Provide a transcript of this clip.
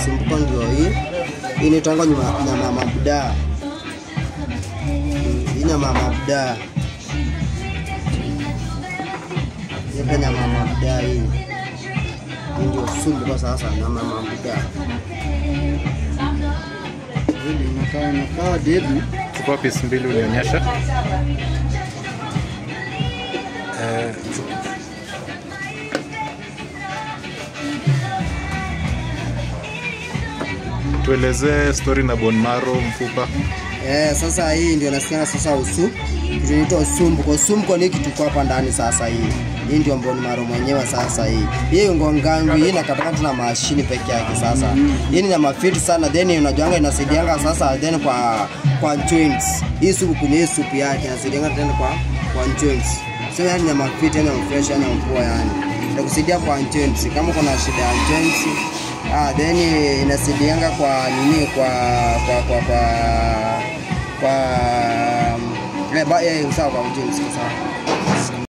Sumbuko ndio hii. Hii ni tango nyama mabuda. Hii nyama mabuda. Hii nyama mabuda hii. Hii ndio sumbuko sasa nyama mabuda. Hili inakaa deadly. Chukua piece mbili unionyesha. Tueleze story na bone marrow mfupa. Sasa hii ndio nasikia sasa kitu inaitwa usumbuko. Usumbuko ni kitu kwa hapa ndani sasa hii. Hii ndio bone marrow mwenyewe sasa hii. Hii ngongangu hii nakataka tuna mashini peke yake sasa. Hii ni nyama fit sana, then unajuanga inasaidianga sasa then kwa joints. Hii supu ni supu yake inasaidianga tena kwa joints. Sio yani nyama fit yani fresh yani mpoa yani. Itakusaidia kwa joints. Kama kuna shida ya joints then inasaidianga kwa nini kwa usawa kwa joints sawa.